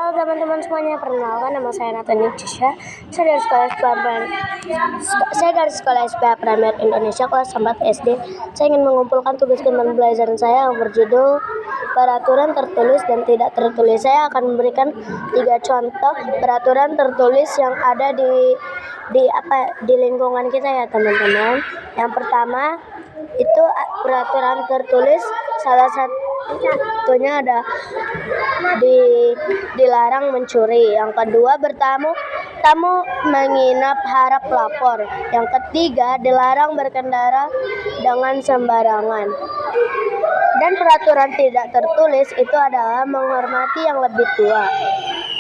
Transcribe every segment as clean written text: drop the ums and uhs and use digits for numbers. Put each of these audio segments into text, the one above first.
Halo teman-teman semuanya, perkenalkan nama saya Nathan Cisha. Saya dari sekolah SPA Pramer Indonesia kelas 4 SD. Saya ingin mengumpulkan tugas pembelajaran saya yang berjudul peraturan tertulis dan tidak tertulis. Saya akan memberikan 3 contoh peraturan tertulis yang ada di lingkungan kita ya teman-teman. Yang pertama itu peraturan tertulis, salah satunya ada dilarang mencuri. Yang kedua, tamu menginap harap lapor. Yang ketiga, dilarang berkendara dengan sembarangan. Dan peraturan tidak tertulis itu adalah menghormati yang lebih tua,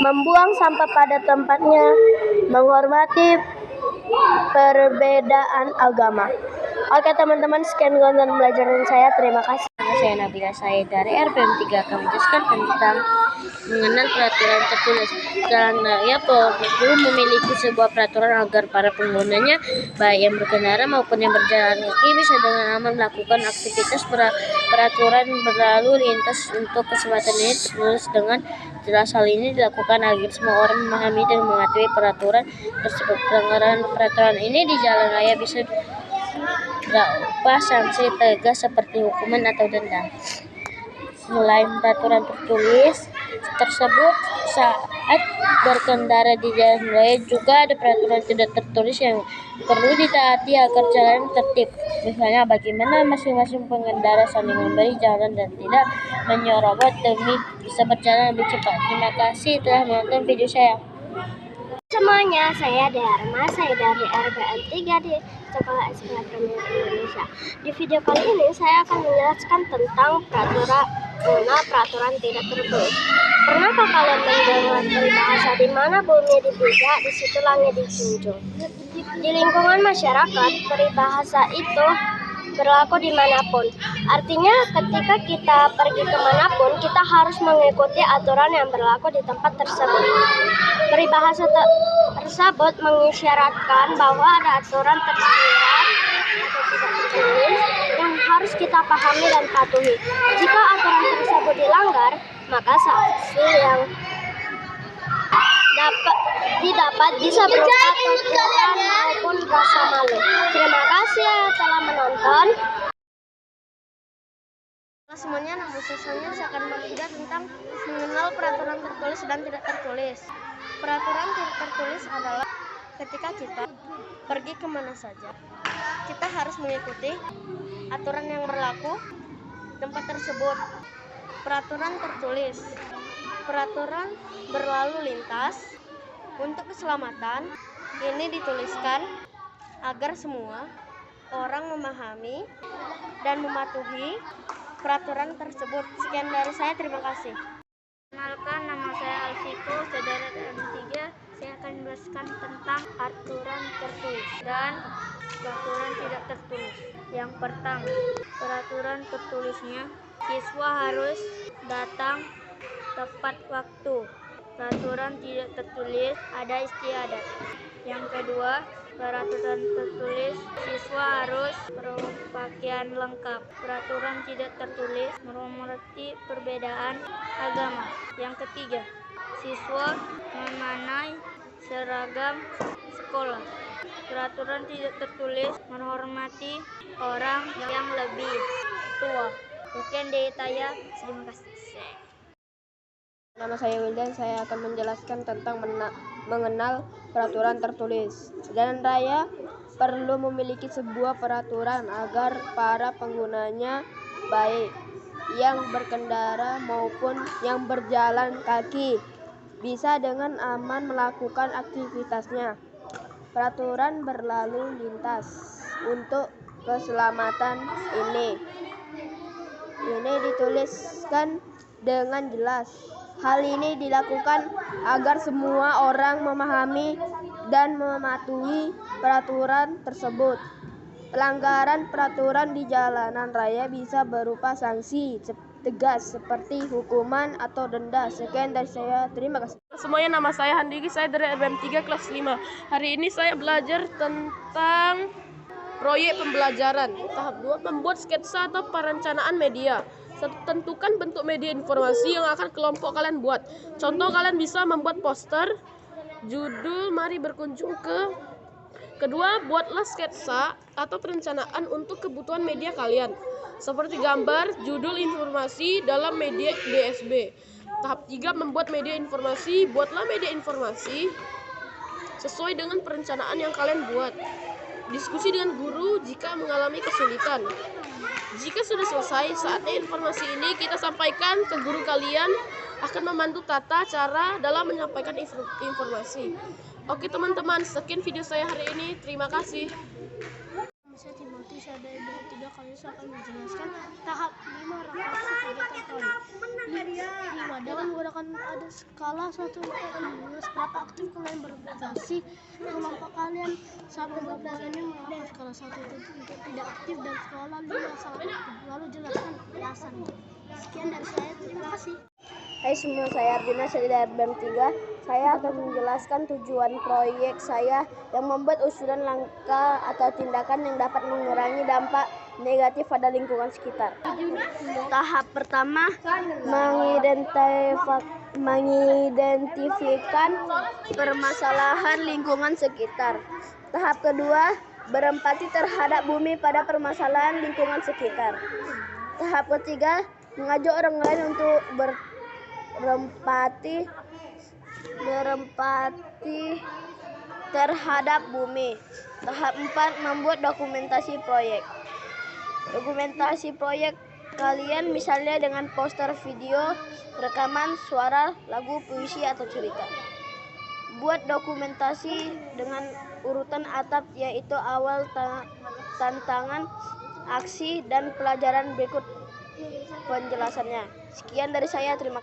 membuang sampah pada tempatnya, menghormati perbedaan agama. Oke teman-teman, sekian konten pelajaran saya. Terima kasih. Saya Nabila, saya dari RPM 3 akan menjelaskan tentang mengenal peraturan tertulis. Jalan raya perlu memiliki sebuah peraturan agar para penggunanya, baik yang berkendara maupun yang berjalan kaki, bisa dengan aman melakukan aktivitas. Peraturan berlalu lintas untuk kesempatan ini tertulis dengan jelas. Hal ini dilakukan agar semua orang memahami dan mematuhi peraturan tersebut. Pelanggaran peraturan ini di jalan raya bisa berupa sanksi tegas seperti hukuman atau denda. Selain peraturan tertulis tersebut, saat berkendara di jalan raya juga ada peraturan tidak tertulis yang perlu ditaati agar jalan tertib. Misalnya, bagaimana masing-masing pengendara saling memberi jalan dan tidak menyerobot demi bisa berjalan lebih cepat. Terima kasih telah menonton video saya. Semuanya, saya Dharma, saya dari RPM 3 di Sekolah SPA Pramer Indonesia. Di video kali ini saya akan menjelaskan tentang peraturan tidak tertulis. Pernahkah kalian mendengar peribahasa di mana bumi dipijak, di situ langit dijunjung? Di lingkungan masyarakat, peribahasa itu berlaku dimanapun. Artinya ketika kita pergi kemanapun, kita harus mengikuti aturan yang berlaku di tempat tersebut. Peribahasa tersebut mengisyaratkan bahwa ada aturan tersirat atau tidak tertulis yang harus kita pahami dan patuhi. Jika aturan tersebut dilanggar, maka sanksi yang didapat bisa berupa teguran maupun rasa malu. Terima kasih telah menonton. Halo semuanya, nama saya akan mengajar tentang mengenal peraturan tertulis dan tidak tertulis. Peraturan tidak tertulis adalah ketika kita pergi kemana saja, kita harus mengikuti aturan yang berlaku tempat tersebut. Peraturan tertulis, peraturan berlalu lintas untuk keselamatan, ini dituliskan agar semua orang memahami dan mematuhi peraturan tersebut. Sekian dari saya, terima kasih. Perkenalkan, nama saya Alfiko, saya dari RPM 3. Saya akan menjelaskan tentang aturan tertulis dan peraturan tidak tertulis. Yang pertama, peraturan tertulisnya, siswa harus datang tepat waktu. Peraturan tidak tertulis, ada istiadat. Yang kedua, peraturan tertulis, siswa harus berpakaian lengkap. Peraturan tidak tertulis, menghormati perbedaan agama. Yang ketiga, siswa memanai seragam sekolah. Peraturan tidak tertulis, menghormati orang yang lebih tua. Sekian dari saya, terima kasih. Nama saya Wildan, saya akan menjelaskan tentang mengenal peraturan tertulis. Jalan raya perlu memiliki sebuah peraturan agar para penggunanya, baik yang berkendara maupun yang berjalan kaki, bisa dengan aman melakukan aktivitasnya. Peraturan berlalu lintas untuk keselamatan ini dituliskan dengan jelas. Hal ini dilakukan agar semua orang memahami dan mematuhi peraturan tersebut. Pelanggaran peraturan di jalanan raya bisa berupa sanksi tegas seperti hukuman atau denda. Sekian dari saya, terima kasih. Semuanya, nama saya Handiki, saya dari RPM 3 kelas 5. Hari ini saya belajar tentang proyek pembelajaran. Tahap 2, membuat sketsa atau perencanaan media. Tentukan bentuk media informasi yang akan kelompok kalian buat. Contoh, kalian bisa membuat poster, judul mari berkunjung ke. Kedua, buatlah sketsa atau perencanaan untuk kebutuhan media kalian, seperti gambar, judul informasi dalam media DSB. Tahap 3, membuat media informasi. Buatlah media informasi sesuai dengan perencanaan yang kalian buat. Diskusi dengan guru jika mengalami kesulitan. Jika sudah selesai, saatnya informasi ini kita sampaikan ke guru. Kalian akan membantu tata cara dalam menyampaikan informasi. Oke teman-teman, sekian video saya hari ini. Terima kasih. Saya Timothy, saya dari RPM 3. Kali saya akan menjelaskan tahap 5 refleksi kegiatan proyek. 5. Dengan menggunakan ada skala 1 sampai 5, seberapa aktif kalian berorganisasi kelompok kalian saat ini melakukan skala 1 itu untuk tidak aktif dan skala 5 sangat aktif. Lalu jelaskan alasannya. Sekian dari saya, terima kasih. Hai semua, saya Ardina, saya dari RPM 3. Saya akan menjelaskan tujuan proyek saya yang membuat usulan langkah atau tindakan yang dapat mengurangi dampak negatif pada lingkungan sekitar. Tahap pertama, mengidentifikkan permasalahan lingkungan sekitar. Tahap kedua, berempati terhadap bumi pada permasalahan lingkungan sekitar. Tahap ketiga, mengajak orang lain untuk berempati terhadap bumi. Tahap 4, membuat dokumentasi proyek. Dokumentasi proyek kalian misalnya dengan poster, video, rekaman suara, lagu, puisi, atau cerita. Buat dokumentasi dengan urutan atap, yaitu awal, tantangan, aksi, dan pelajaran berikut penjelasannya. Sekian dari saya, terima kasih.